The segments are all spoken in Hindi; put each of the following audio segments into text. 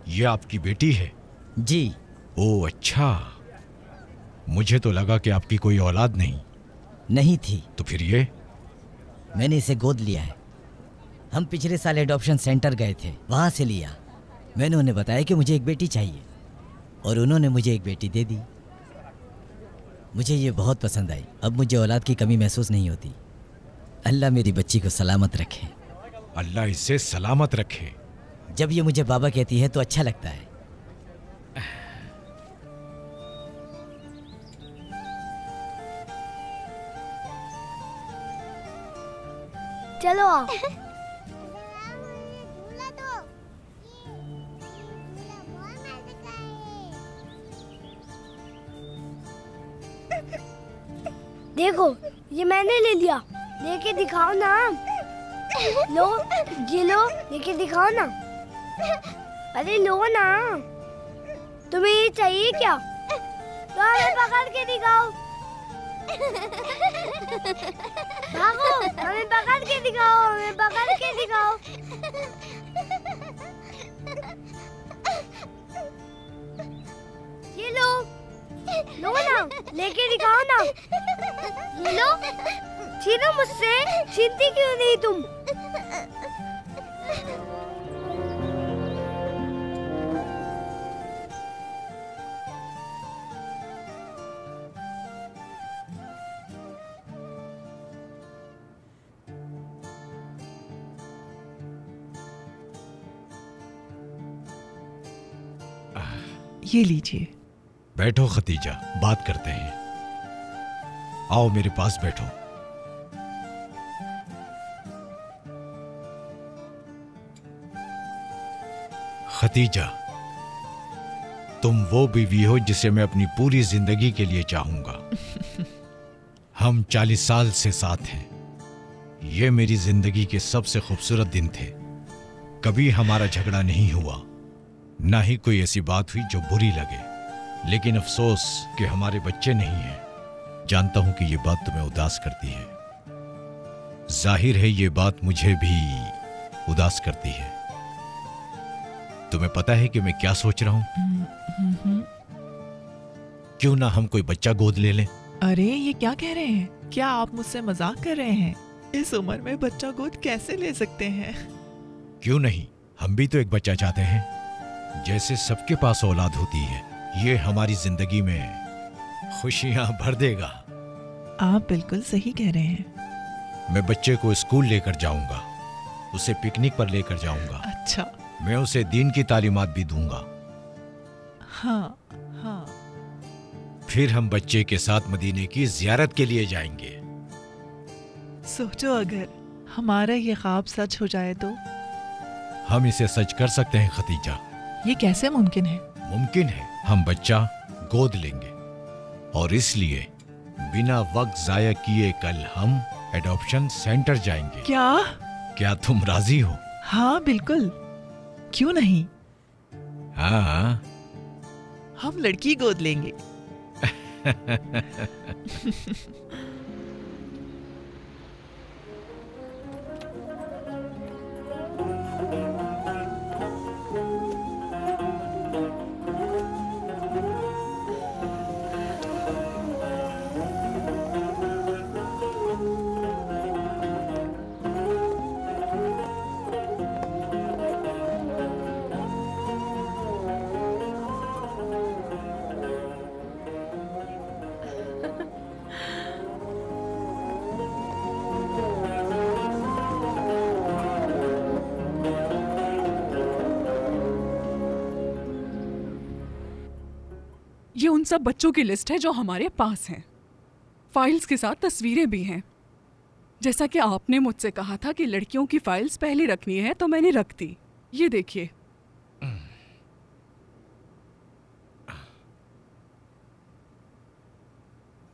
ये आपकी बेटी है? जी। ओह अच्छा, मुझे तो लगा कि आपकी कोई औलाद नहीं थी। तो फिर ये? मैंने इसे गोद लिया है। हम पिछले साल एडॉप्शन सेंटर गए थे, वहाँ से लिया। मैंने उन्हें बताया कि मुझे एक बेटी चाहिए और उन्होंने मुझे एक बेटी दे दी। मुझे ये बहुत पसंद आई। अब मुझे औलाद की कमी महसूस नहीं होती। अल्लाह मेरी बच्ची को सलामत रखे। अल्लाह इसे सलामत रखे। जब ये मुझे बाबा कहती है तो अच्छा लगता है। चलो देखो, ये मैंने ले लिया। लेके दिखाओ ना। लो, ये लो, लेके दिखाओ ना। अरे लो ना। तुम्हें ये चाहिए क्या? तो हमें पकड़ के दिखाओ। भागो, हमें पकड़ के दिखाओ, हमें पकड़ के दिखाओ। ये लो, लो ना, लेके दिखाओ ना। ये लो, छीनो मुझसे। छीनती क्यों नहीं तुम? ये लीजिए। बैठो खतीजा, बात करते हैं। आओ मेरे पास बैठो। खतीजा, तुम वो बीवी हो जिसे मैं अपनी पूरी जिंदगी के लिए चाहूंगा। हम 40 साल से साथ हैं। ये मेरी जिंदगी के सबसे खूबसूरत दिन थे। कभी हमारा झगड़ा नहीं हुआ, ना ही कोई ऐसी बात हुई जो बुरी लगे। लेकिन अफसोस कि हमारे बच्चे नहीं हैं। जानता हूं कि ये बात तुम्हें उदास करती है। जाहिर है ये बात मुझे भी उदास करती है। तुम्हें पता है कि मैं क्या सोच रहा हूं? क्यों ना हम कोई बच्चा गोद ले लें? अरे ये क्या कह रहे हैं? क्या आप मुझसे मजाक कर रहे हैं? इस उम्र में बच्चा गोद कैसे ले सकते हैं? क्यों नहीं, हम भी तो एक बच्चा चाहते हैं। जैसे सबके पास औलाद होती है, ये हमारी जिंदगी में खुशियां भर देगा। आप बिल्कुल सही कह रहे हैं। मैं बच्चे को स्कूल लेकर जाऊंगा, उसे पिकनिक पर लेकर जाऊंगा। अच्छा। मैं उसे दीन की तालीमात भी दूंगा। हाँ हाँ। फिर हम बच्चे के साथ मदीने की जियारत के लिए जाएंगे। सोचो अगर हमारा ये ख्वाब सच हो जाए तो? हम इसे सच कर सकते हैं खतीजा। ये कैसे मुमकिन है? मुमकिन है। हम बच्चा गोद लेंगे और इसलिए बिना वक्त जाया किए कल हम एडॉप्शन सेंटर जाएंगे। क्या तुम राजी हो? हाँ बिल्कुल, क्यों नहीं। हाँ, हम लड़की गोद लेंगे। ये उन सब बच्चों की लिस्ट है जो हमारे पास हैं। फाइल्स के साथ तस्वीरें भी हैं। जैसा कि आपने मुझसे कहा था कि लड़कियों की फाइल्स पहले रखनी है, तो मैंने रख दी। ये देखिए।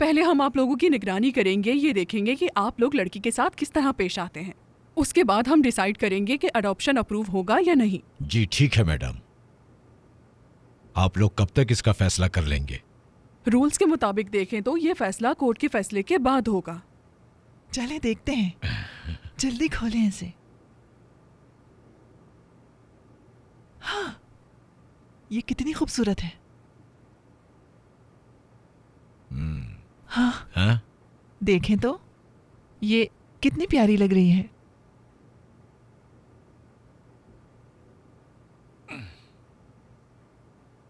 पहले हम आप लोगों की निगरानी करेंगे, ये देखेंगे कि आप लोग लड़की के साथ किस तरह पेश आते हैं। उसके बाद हम डिसाइड करेंगे कि अडॉप्शन अप्रूव होगा या नहीं। जी ठीक है मैडम। आप लोग कब तक इसका फैसला कर लेंगे? रूल्स के मुताबिक देखें तो ये फैसला कोर्ट के फैसले के बाद होगा। चले देखते हैं, जल्दी खोलें इसे। हाँ, ये कितनी खूबसूरत है। हाँ, हाँ? देखें तो ये कितनी प्यारी लग रही है।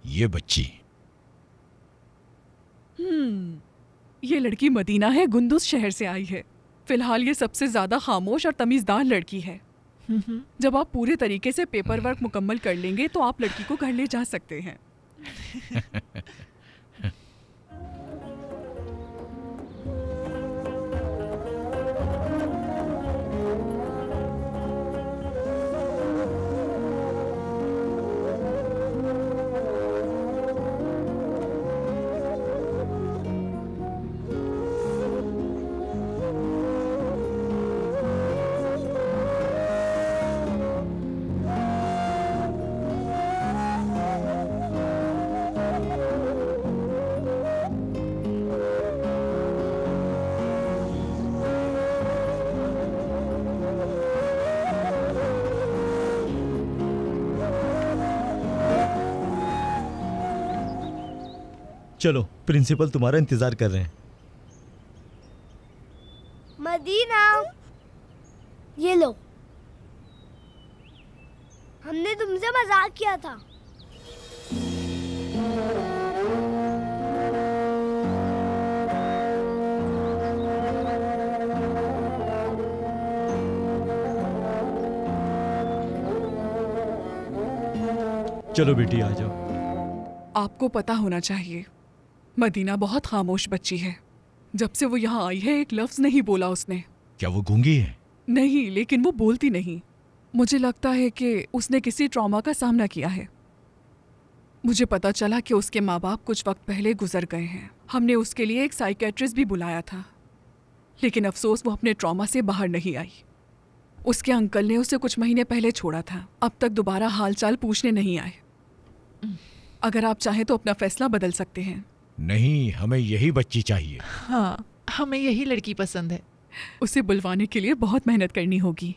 ये बच्ची ये लड़की मदीना है, गुंदुज शहर से आई है। फिलहाल ये सबसे ज्यादा खामोश और तमीजदार लड़की है। जब आप पूरे तरीके से पेपर वर्क मुकम्मल कर लेंगे तो आप लड़की को घर ले जा सकते हैं। चलो, प्रिंसिपल तुम्हारा इंतजार कर रहे हैं। मदीना, ये लो। हमने तुमसे मजाक किया था। चलो बेटी आ जाओ। आपको पता होना चाहिए, मदीना बहुत खामोश बच्ची है। जब से वो यहाँ आई है एक लफ्ज नहीं बोला उसने। क्या वो गूंगी है? नहीं, लेकिन वो बोलती नहीं। मुझे लगता है कि उसने किसी ट्रॉमा का सामना किया है। मुझे पता चला कि उसके माँ बाप कुछ वक्त पहले गुजर गए हैं। हमने उसके लिए एक साइकेट्रिस्ट भी बुलाया था, लेकिन अफसोस वो अपने ट्रॉमा से बाहर नहीं आई। उसके अंकल ने उसे कुछ महीने पहले छोड़ा था। अब तक दोबारा हालचाल पूछने नहीं आए। अगर आप चाहें तो अपना फैसला बदल सकते हैं। नहीं, हमें यही बच्ची चाहिए। हाँ, हमें यही लड़की पसंद है। उसे बुलवाने के लिए बहुत मेहनत करनी होगी।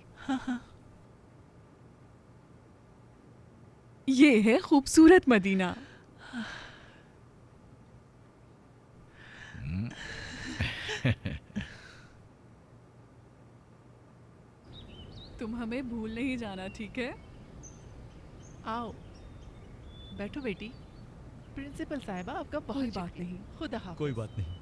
ये है खूबसूरत मदीना। तुम हमें भूल नहीं जाना, ठीक है? आओ बैठो बेटी। प्रिंसिपल साहिबा आपका बहुत कोई बात शुक्रिया। नहीं। खुदा हाफ़िज़। कोई बात नहीं।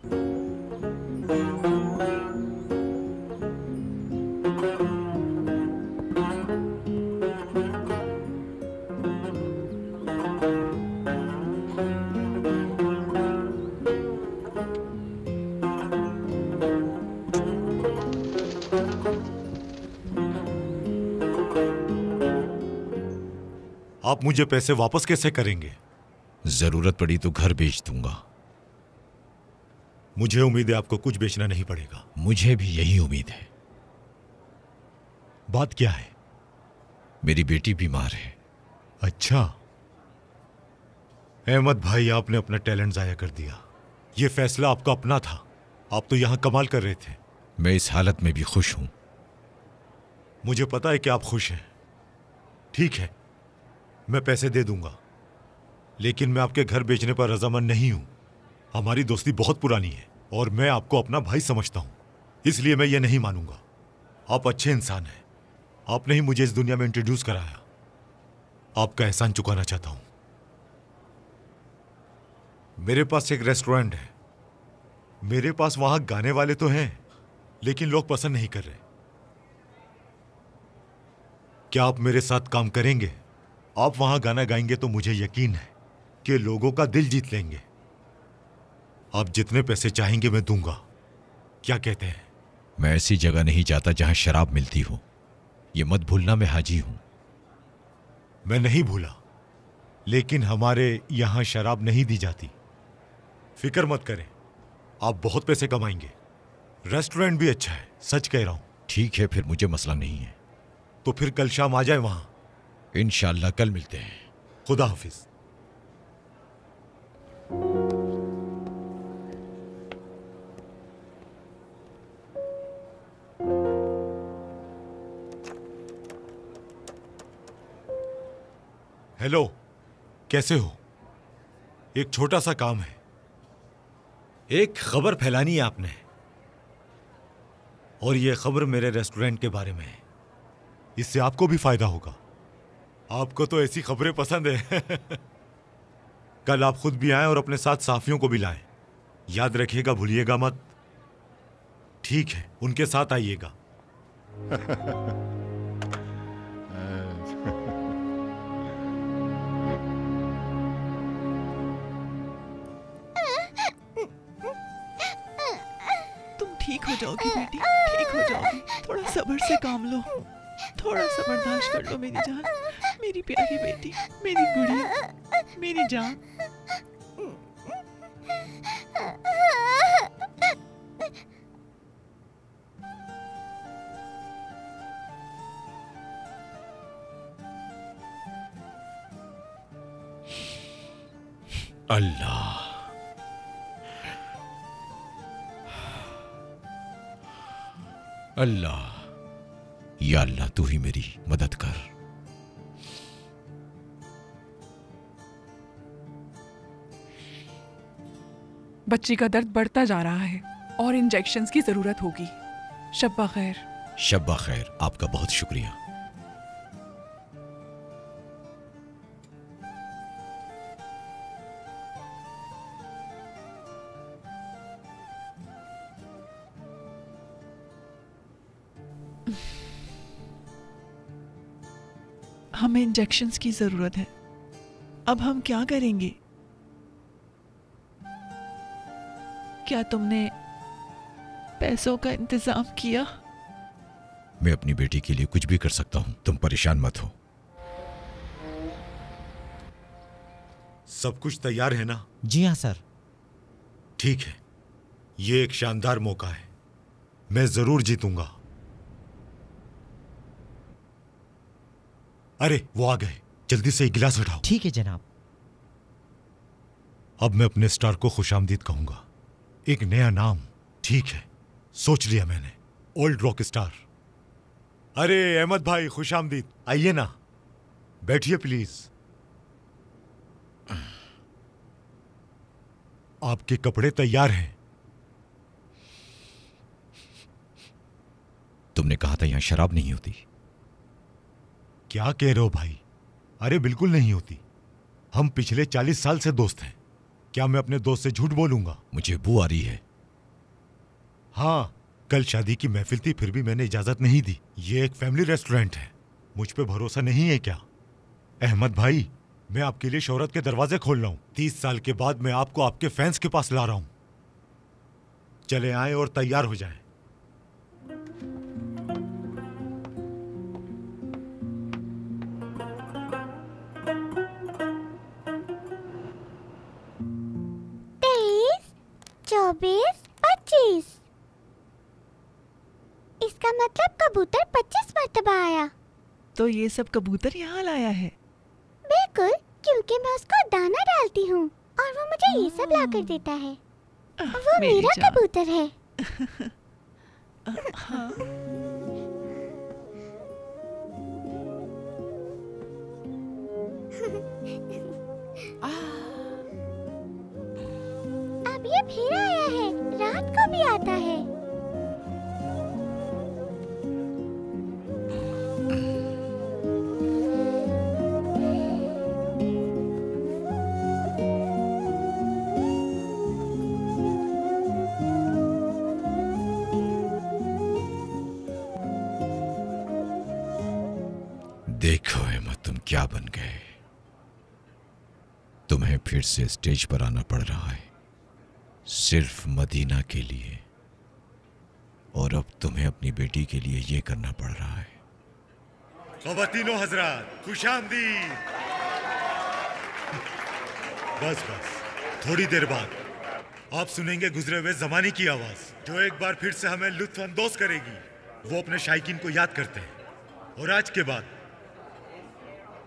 आप मुझे पैसे वापस कैसे करेंगे? जरूरत पड़ी तो घर बेच दूंगा। मुझे उम्मीद है आपको कुछ बेचना नहीं पड़ेगा। मुझे भी यही उम्मीद है। बात क्या है? मेरी बेटी बीमार है। अच्छा अहमद भाई, आपने अपना टैलेंट जाया कर दिया। यह फैसला आपका अपना था। आप तो यहां कमाल कर रहे थे। मैं इस हालत में भी खुश हूं। मुझे पता है कि आप खुश हैं। ठीक है, मैं पैसे दे दूंगा, लेकिन मैं आपके घर बेचने पर रजामंद नहीं हूं। हमारी दोस्ती बहुत पुरानी है और मैं आपको अपना भाई समझता हूं, इसलिए मैं ये नहीं मानूंगा। आप अच्छे इंसान हैं। आपने ही मुझे इस दुनिया में इंट्रोड्यूस कराया। आपका एहसान चुकाना चाहता हूं। मेरे पास एक रेस्टोरेंट है। मेरे पास वहां गाने वाले तो हैं, लेकिन लोग पसंद नहीं कर रहे। क्या आप मेरे साथ काम करेंगे? आप वहां गाना गाएंगे तो मुझे यकीन है कि लोगों का दिल जीत लेंगे। आप जितने पैसे चाहेंगे मैं दूंगा। क्या कहते हैं? मैं ऐसी जगह नहीं जाता जहां शराब मिलती हो। ये मत भूलना मैं हाजी हूं। मैं नहीं भूला, लेकिन हमारे यहां शराब नहीं दी जाती। फिक्र मत करें, आप बहुत पैसे कमाएंगे। रेस्टोरेंट भी अच्छा है, सच कह रहा हूं। ठीक है, फिर मुझे मसला नहीं है। तो फिर कल शाम आ जाए वहां। इंशाल्लाह कल मिलते हैं। खुदा हाफिज। हेलो, कैसे हो? एक छोटा सा काम है। एक खबर फैलानी है आपने, और ये खबर मेरे रेस्टोरेंट के बारे में है। इससे आपको भी फायदा होगा। आपको तो ऐसी खबरें पसंद है। कल आप खुद भी आएं और अपने साथ साफियों को भी लाएं। याद रखिएगा, भूलिएगा मत। ठीक है, उनके साथ आइएगा। तुम ठीक हो जाओगी बेटी, ठीक हो जाओगी। थोड़ा सब्र से काम लो, थोड़ा सा बर्दाश्त कर लो मेरी जान, मेरी प्यारी बेटी, मेरी गुड़िया, मेरी जान। अल्लाह, अल्लाह, या अल्लाह, तू ही मेरी मदद कर। बच्ची का दर्द बढ़ता जा रहा है और इंजेक्शंस की जरूरत होगी। शब्बा खैर। शब्बा खैर, आपका बहुत शुक्रिया। हमें इंजेक्शंस की जरूरत है। अब हम क्या करेंगे? क्या तुमने पैसों का इंतजाम किया? मैं अपनी बेटी के लिए कुछ भी कर सकता हूं, तुम परेशान मत हो। सब कुछ तैयार है ना? जी हाँ सर। ठीक है, ये एक शानदार मौका है। मैं जरूर जीतूंगा। अरे वो आ गए, जल्दी से एक गिलास उठाओ। ठीक है जनाब। अब मैं अपने स्टार को खुशामदीद कहूंगा। एक नया नाम। ठीक है, सोच लिया मैंने, ओल्ड रॉक स्टार। अरे अहमद भाई, खुशामदीद। आइए ना, बैठिए प्लीज। आपके कपड़े तैयार हैं। तुमने कहा था यहां शराब नहीं होती। क्या कह रहे हो भाई? अरे बिल्कुल नहीं होती। हम पिछले 40 साल से दोस्त हैं। क्या मैं अपने दोस्त से झूठ बोलूंगा? मुझे बू आ रही है। हाँ, कल शादी की महफिल थी, फिर भी मैंने इजाजत नहीं दी। ये एक फैमिली रेस्टोरेंट है। मुझ पे भरोसा नहीं है क्या? अहमद भाई, मैं आपके लिए शोहरत के दरवाजे खोल रहा हूं। 30 साल के बाद मैं आपको आपके फैंस के पास ला रहा हूं। चले आए और तैयार हो जाएं। इसका मतलब कबूतर 25 मरतबा आया। तो ये सब कबूतर यहाँ लाया है? बिल्कुल, क्योंकि मैं उसको दाना डालती हूँ और वो मुझे ये सब ला कर देता है। वो मेरा कबूतर है। हाँ। अब ये फिर आया है, रात को भी आता है। देखो अहमद, तुम क्या बन गए। तुम्हें फिर से स्टेज पर आना पड़ रहा है, सिर्फ मदीना के लिए। और अब तुम्हें अपनी बेटी के लिए ये करना पड़ रहा है। ख़वातीनो हज़रात, खुशामदीद। बस बस, थोड़ी देर बाद आप सुनेंगे गुजरे हुए जमाने की आवाज, जो एक बार फिर से हमें लुत्फ अंदोज करेगी। वो अपने शायकीन को याद करते हैं। और आज के बाद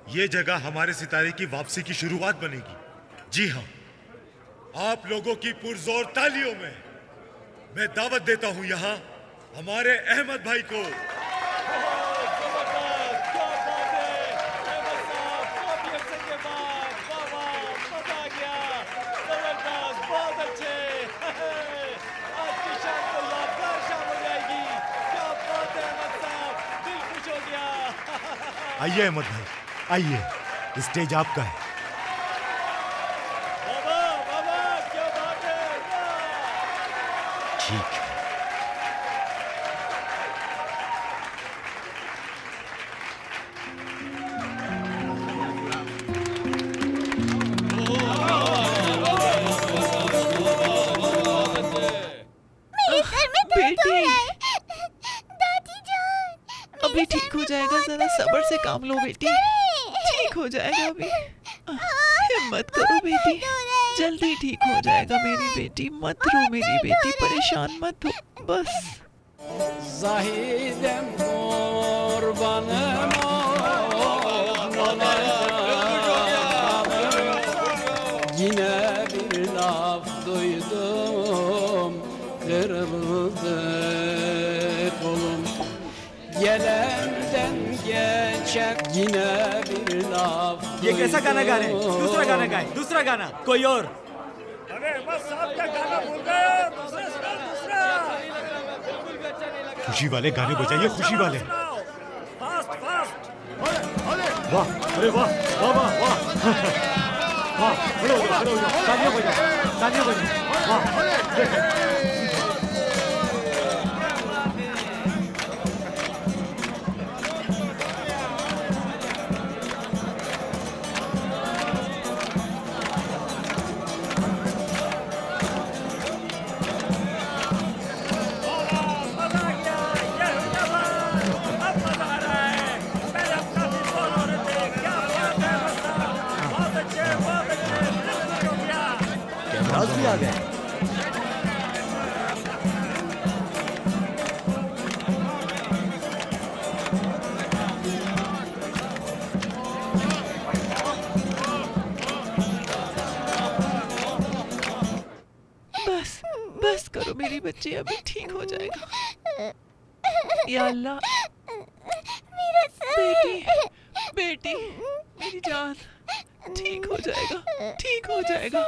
ये जगह हमारे सितारे की वापसी की शुरुआत बनेगी। जी हाँ, आप लोगों की पुरजोर तालियों में मैं दावत देता हूं यहां हमारे अहमद भाई को। आइए अहमद भाई, आइए, स्टेज आपका है। ठीक है। बेटी, अभी ठीक हो जाएगा, जरा सब्र से काम लो बेटी, ठीक हो जाएगा अभी। हिम्मत करो बेटी, जल्दी ठीक हो जाएगा मेरी बेटी, मत रो मेरी बेटी, परेशान मत हो बस। Zahidem kurbanım yine bir laf duydum, kırıldı kolum. Gelenden geçer yine bir laf duydum. ये कैसा गाना गा रहे हैं? दूसरा गाना गाए, दूसरा गाना कोई और। खुशी वाले गाने बजाइए, खुशी वाले। वाह, अरे वाह, वाह वाह वाह, वाह, खड़े हो जाओ, खड़े हो जाओ, तालियां बजाओ, तालियां बजाओ, वाह। कैमरास भी आ गए। बस बस करो मेरी बच्ची, अभी ठीक हो जाएगा। या अल्लाह, बेटी बेटी मेरी जान, ठीक हो जाएगा, ठीक हो जाएगा।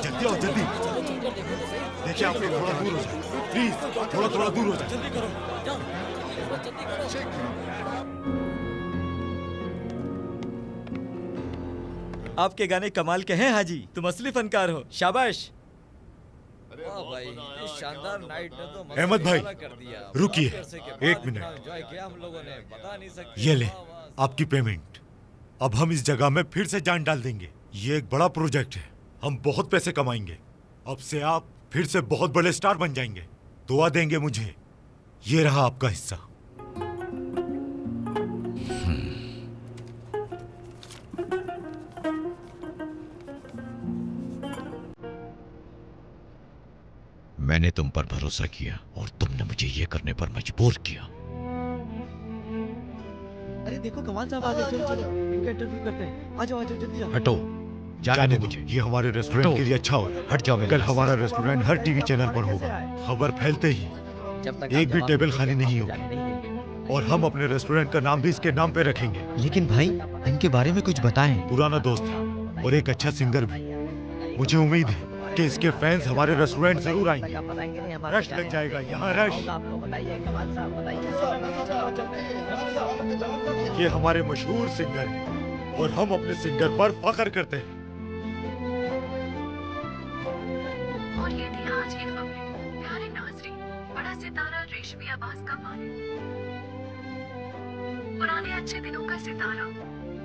जल्दी आओ, जल्दी। देखिए आप लोग थोड़ा दूर हो जाए, प्लीज, थोड़ा थोड़ा दूर हो जाए। आपके गाने कमाल के हैं हाजी, तुम असली फनकार हो, शाबाश। भाई, इस शानदार नाइट ने तो अहमद भाई, रुकिए एक मिनट। हम लोगों ने बता नहीं सकते। ये ले आपकी पेमेंट। अब हम इस जगह में फिर से जान डाल देंगे। ये एक बड़ा प्रोजेक्ट है, हम बहुत पैसे कमाएंगे। अब से आप फिर से बहुत बड़े स्टार बन जाएंगे। दुआ देंगे मुझे। ये रहा आपका हिस्सा। मैंने तुम पर भरोसा किया और तुमने मुझे ये करने पर मजबूर किया। अरे देखो कमाल साहब आ गए, चलो चलो इनका इंटरव्यू करते हैं। आ जाओ जल्दी जाओ। हटो, जाने दो मुझे। ये हमारे रेस्टोरेंट के लिए अच्छा होगा। हट जाओ। कल हमारा रेस्टोरेंट हर टीवी चैनल पर होगा। खबर फैलते ही एक भी टेबल खाली नहीं होगी और हम अपने रेस्टोरेंट का नाम भी इसके नाम पे रखेंगे। लेकिन भाई, इनके बारे में कुछ बताएं। पुराना दोस्त है और एक अच्छा सिंगर भी। मुझे उम्मीद है कि इसके फैंस हमारे रेस्टोरेंट जरूर आएंगे। रश लग जाएगा यहाँ, रश। ये हमारे मशहूर सिंगर हैं और हम अपने सिंगर पर फख्र करते हैं। और ये थी आज की खबरें। प्यारे नाज़रीन, बड़ा सितारा रेशमी अब्बास का पानी, पुराने अच्छे दिनों का सितारा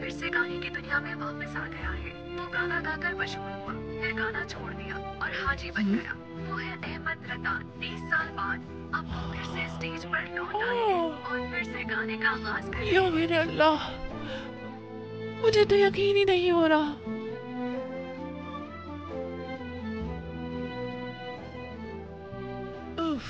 फिर से गाने की दुनिया में वापस आ गया है। वो गाना गाकर मशहूर हुआ, फिर गाना छोड़ दिया और हाजी बन गया। वो है अहमद रता। 30 साल बाद अब वो फिर से स्टेज पर लौट आए हैं और फिर से गाने का आगाज कर या मेरे अल्लाह, मुझे तो यकीन ही नहीं हो रहा। उफ।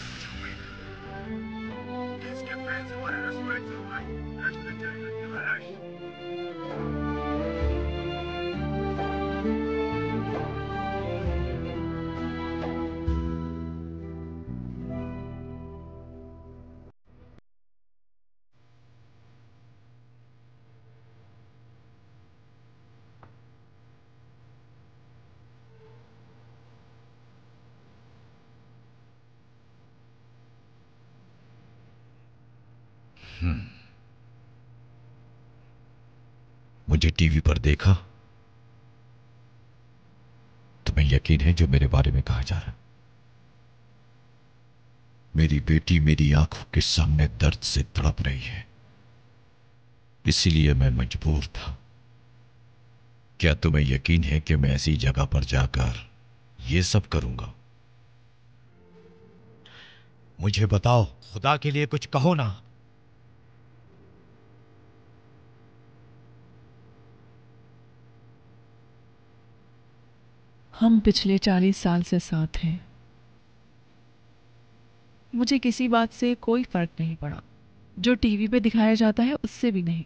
मुझे टीवी पर देखा? तुम्हें यकीन है जो मेरे बारे में कहा जा रहा है? मेरी बेटी मेरी आंखों के सामने दर्द से तड़प रही है, इसीलिए मैं मजबूर था। क्या तुम्हें यकीन है कि मैं ऐसी जगह पर जाकर ये सब करूंगा? मुझे बताओ, खुदा के लिए कुछ कहो ना। हम पिछले 40 साल से साथ हैं। मुझे किसी बात से कोई फर्क नहीं पड़ा, जो टीवी पे दिखाया जाता है उससे भी नहीं।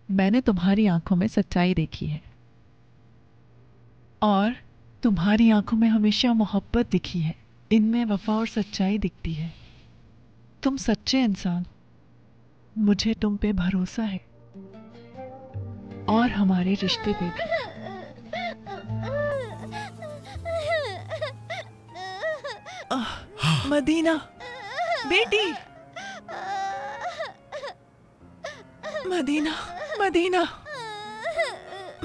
मैंने तुम्हारी आंखों में सच्चाई देखी है और तुम्हारी आंखों में हमेशा मोहब्बत दिखी है। इनमें वफा और सच्चाई दिखती है। तुम सच्चे इंसान, मुझे तुम पे भरोसा है और हमारे रिश्ते पे भी। मदीना बेटी, मदीना मदीना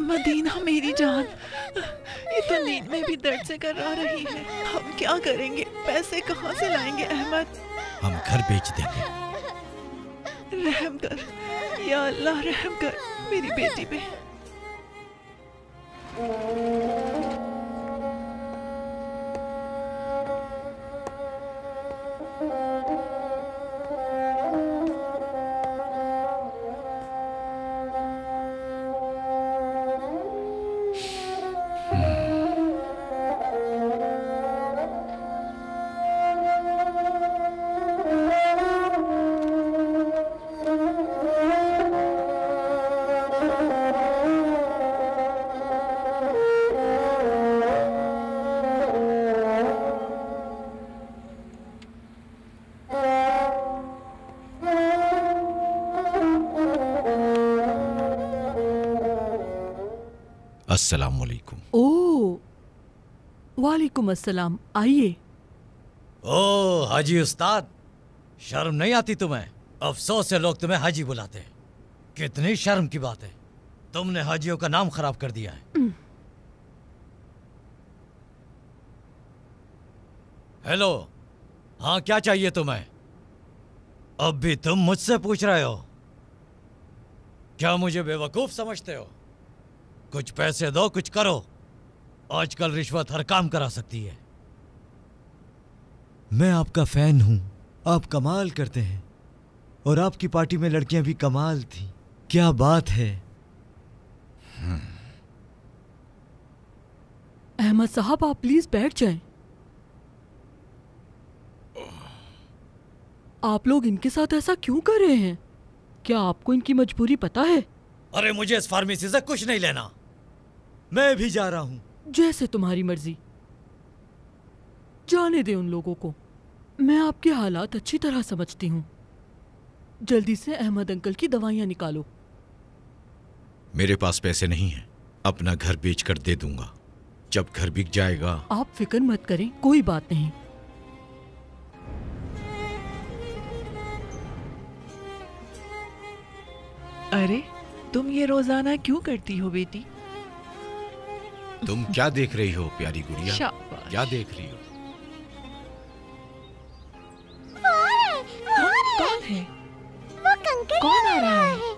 मदीना मेरी जान, ये तो नींद में भी दर्द से करवा रही है। हम क्या करेंगे? पैसे कहाँ से लाएंगे अहमद? हम घर बेच देंगे। रहम कर या अल्लाह, रहम कर मेरी बेटी पे। अस्सलाम वालेकुम। ओ, वालेकुम अस्सलाम। आइए। ओ हाजी उस्ताद, शर्म नहीं आती तुम्हें? अफसोस से लोग तुम्हें हाजी बुलाते हैं। कितनी शर्म की बात है, तुमने हाजियों का नाम खराब कर दिया है। हेलो, हाँ क्या चाहिए तुम्हें? अब भी तुम मुझसे पूछ रहे हो? क्या मुझे बेवकूफ समझते हो? कुछ पैसे दो, कुछ करो। आजकल रिश्वत हर काम करा सकती है। मैं आपका फैन हूं, आप कमाल करते हैं और आपकी पार्टी में लड़कियां भी कमाल थी। क्या बात है। अहमद साहब, आप प्लीज बैठ जाएं। आप लोग इनके साथ ऐसा क्यों कर रहे हैं? क्या आपको इनकी मजबूरी पता है? अरे मुझे इस फार्मेसी से कुछ नहीं लेना, मैं भी जा रहा हूं। जैसे तुम्हारी मर्जी, जाने दे उन लोगों को। मैं आपके हालात अच्छी तरह समझती हूँ। जल्दी से अहमद अंकल की दवाइयाँ निकालो। मेरे पास पैसे नहीं हैं, अपना घर बेचकर दे दूंगा। जब घर बिक जाएगा। आप फिक्र मत करें, कोई बात नहीं। अरे तुम ये रोजाना क्यों करती हो बेटी? तुम क्या देख रही हो प्यारी गुड़िया? शाबाश। क्या देख रही हो? कौन है? वो कंकड़ कौन आ रहा है?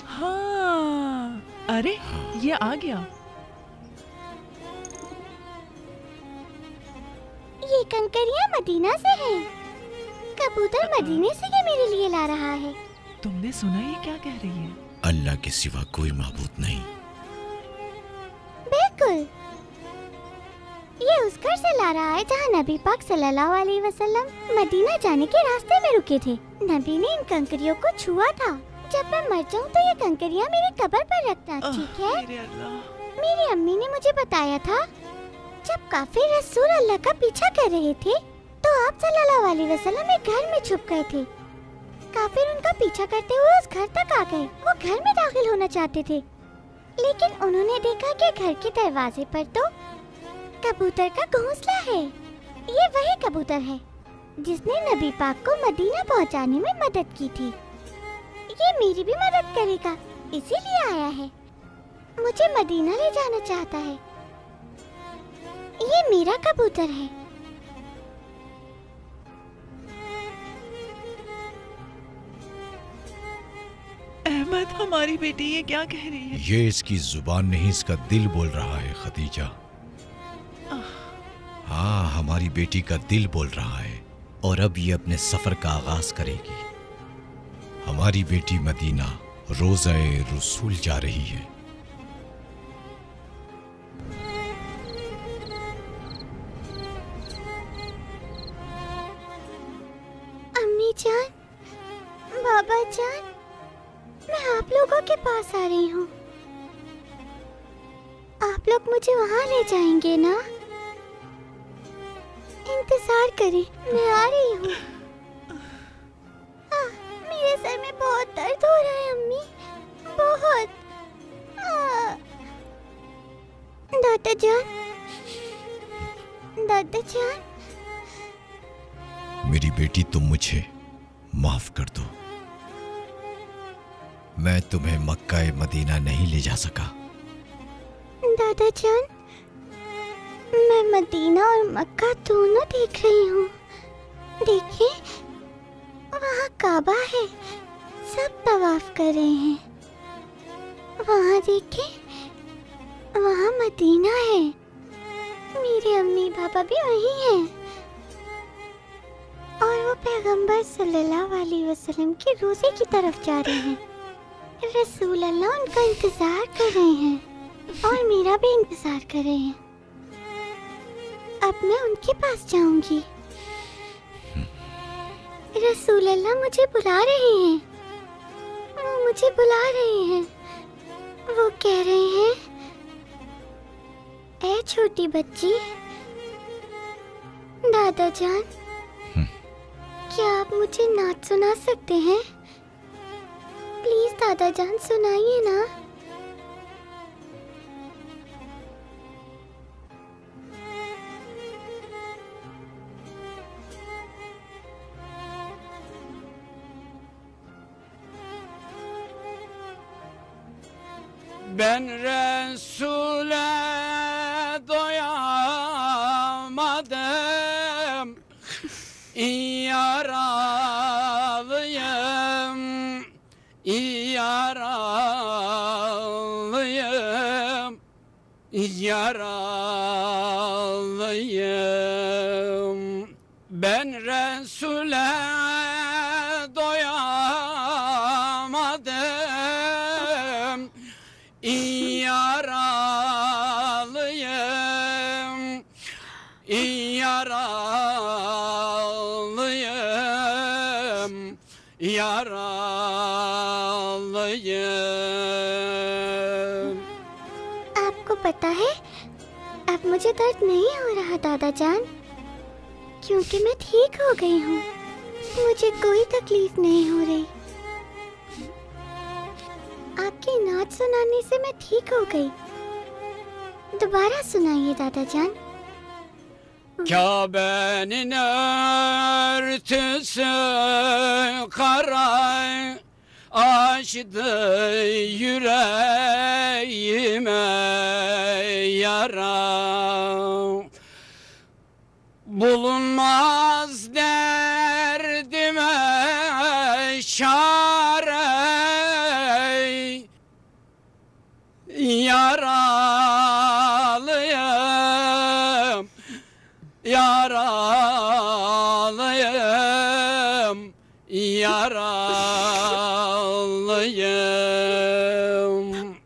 हाँ, अरे ये आ गया। ये कंकरियाँ मदीना से हैं। कबूतर मदीने से ये मेरे लिए ला रहा है। तुमने सुना ये क्या कह रही है? अल्लाह के सिवा कोई माबूद नहीं। बिल्कुल, ये उस घर से ला रहा है जहाँ नबी पाक सल्लल्लाहु अलैहि वसल्लम मदीना जाने के रास्ते में रुके थे। नबी ने इन कंकरियों को छुआ था। जब मैं मर जाऊँ तो ये कंकरियाँ मेरी कब्र पर रखना, ठीक है? मेरी अम्मी ने मुझे बताया था, जब काफिर रसूल अल्लाह का पीछा कर रहे थे तो आप सल्लल्लाहु अलैहि वसल्लम एक घर में छुप गए थे। काफिर उनका पीछा करते हुए उस घर तक आ गए। वो घर में दाखिल होना चाहते थे, लेकिन उन्होंने देखा कि घर के दरवाजे पर तो कबूतर का घोंसला है। ये वही कबूतर है जिसने नबी पाक को मदीना पहुंचाने में मदद की थी। ये मेरी भी मदद करेगा, इसीलिए आया है। मुझे मदीना ले जाना चाहता है। ये मेरा कबूतर है। अहमद, हमारी बेटी ये क्या कह रही है? ये इसकी जुबान नहीं, इसका दिल बोल रहा है खदीजा। हाँ, हमारी बेटी का दिल बोल रहा है। और अब ये अपने सफर का आगाज करेगी। हमारी बेटी मदीना रोज़े रसूल जा रही है। अम्मी जान, बाबा जान, मैं आप लोगों के पास आ रही हूँ। आप लोग मुझे वहाँ ले जाएंगे ना? इंतजार करें, मैं आ रही हूँ। मेरे सर में बहुत दर्द हो रहा है अम्मी, बहुत। दादा जान, दादा जान। मेरी बेटी, तुम मुझे माफ कर दो। मैं तुम्हें मक्का मदीना नहीं ले जा सका। दादा जान, मैं मदीना और मक्का दोनों देख रही हूँ। देखिए, वहाँ काबा है, सब तवाफ कर रहे हैं। वहाँ देखिए, वहाँ मदीना है। मेरे अम्मी पापा भी वहीं हैं। और वो पैगंबर सल्लल्लाहु अलैहि वसल्लम के रोज़े की तरफ जा रहे हैं। रसूल अल्लाह उनका इंतजार कर रहे हैं और मेरा भी इंतजार कर रहे हैं। अब मैं उनके पास जाऊंगी। रसूल अल्लाह मुझे बुला रहे हैं। वो मुझे बुला रहे हैं। वो कह रहे हैं, ऐ छोटी बच्ची, दादा जान, क्या आप मुझे नाच सुना सकते हैं? प्लीज दादा जान, सुनाइए ना। Ben Resul'e doyamadım, yaralıyım, yaralıyım, yaralıyım. Ben Resul'e doyamadım, yaralıyım, yaralıyım, yaralıyım. आपको पता है, अब मुझे दर्द नहीं हो रहा दादा जान, क्योंकि मैं ठीक हो गई हूँ। मुझे कोई तकलीफ नहीं हो रही। आपकी नाच सुनाने से मैं ठीक हो गई। दोबारा सुनाइए दादा जान। Kabe'nin örtüsü kara açtı yüreğime yara. Bulunmaz derdime çare, yaralıyım, yaralıyım, yaralıyım.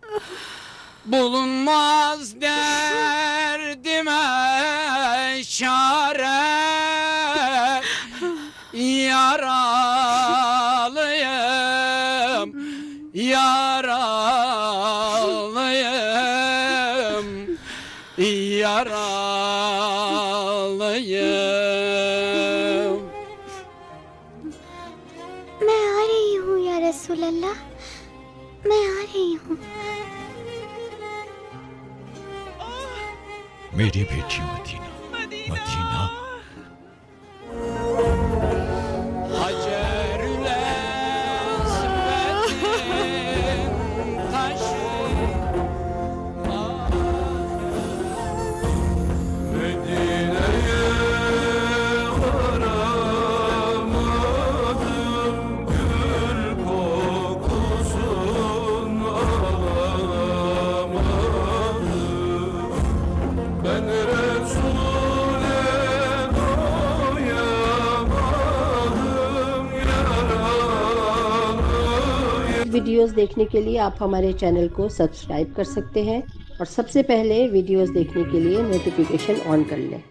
Bulunmaz derdime çare, yaralıyım, yaralıyım, yaralıyım. मैं आ रही हूँ या रसूल अल्लाह, मैं आ रही हूँ। मेरी बेटी मदीना, मदीना। वीडियोस देखने के लिए आप हमारे चैनल को सब्सक्राइब कर सकते हैं और सबसे पहले वीडियोस देखने के लिए नोटिफिकेशन ऑन कर लें।